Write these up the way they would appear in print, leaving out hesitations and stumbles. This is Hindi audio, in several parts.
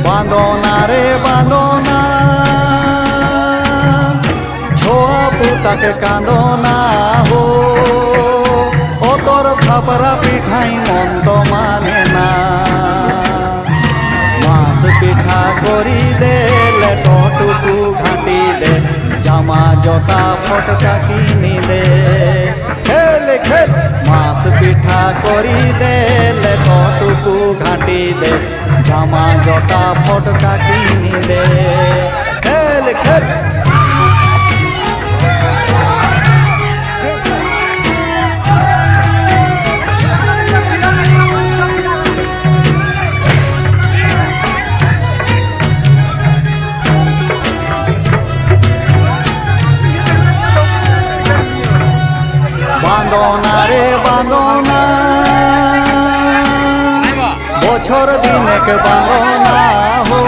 बांधोना रे बांधोना छोआ पुतक कांदोना हो ओ तोर खापरा पिठाई मन तो माने ना मांस पिठा करी दे लेटो टुकु घाटी दे जामा जोता फटका किनी दे खेल खेल मांस पिठा करी दे लेटो टुकु घाटी दे जामा जोता फटका किनी दे खेल खेल बांधोना रे बांधोना বছর দিনেক বাঁধনা হো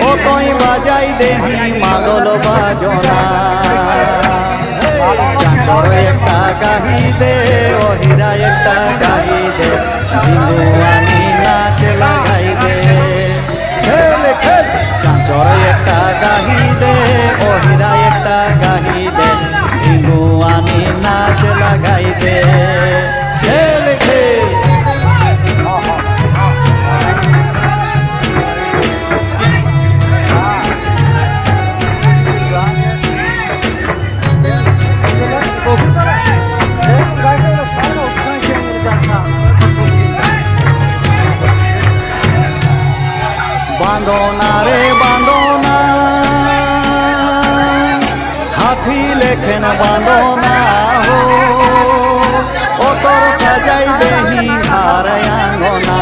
ও তুই বাজাই দেহি মাদল বাজনা চাঁচর একটা গাহি দে ও হীরা একটা গাহি দে ঝিঙ্গুয়ানি নাচ লাগাই দে খেল খেল চাঁচর একটা গাহি দে ও হীরা একটা গাহি দে ঝিঙ্গুয়ানি নাচ লাগাই দে খেল খেল बांधोना रे बांधोना हाथी लेखन बांधोना हो ओ तोर सजाई देही घर आंगना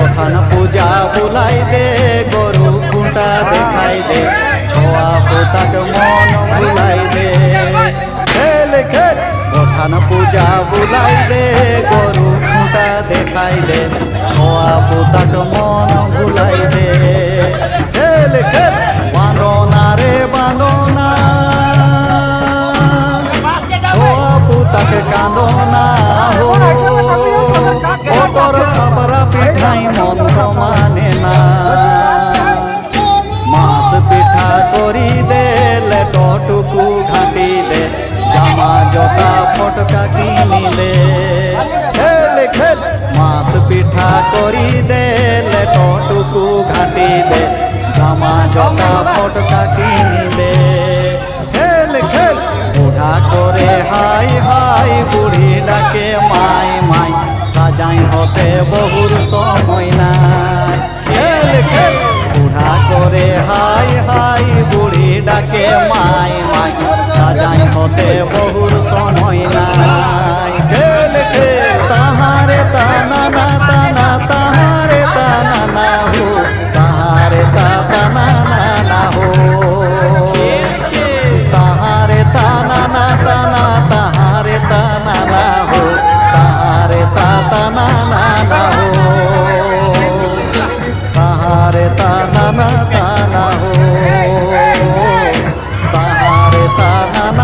ओखान पूजा बुलाई दे गरु खूंटा देखाई दे छोआ पोताक मन भुलाई दे खेल खेल ओखान पूजा बुलाई दे गरु खूंटा देखाई दे छोआ पोताक मन भुलाई दे खेल खेल बांधोना रे बांधोना छोआ पोताक कांदोना हो ओ तोर खापरा पिठाई मन तो माने ना मांस पिठा करी दे लेटो टुकु घाटी दे जामा जोता फटका किनी दे खेल खेल मांस पिठा करी दे लेटो टुकु घाटी दे जामा जोता फटका किनी दे खेल खेल बुढ़ा करे हाय हाय बुढ़ी डाके माई माई साजाई होते बहुर समय ना खेल खेल बुढ़ा करे हाय हाय बुढ़ी डाके माई माई साजाई होते बहुर समय ना खेल खेल ताहारे ताना ना ताना ताहारे ताना ना हो ताहारे ताना ना ना हो ताहारे ताना ना ताना ताहारे ताना ना हो ताहारे ताना ना ना हो ताहारे ताना ना ताना हो ताहारे ताना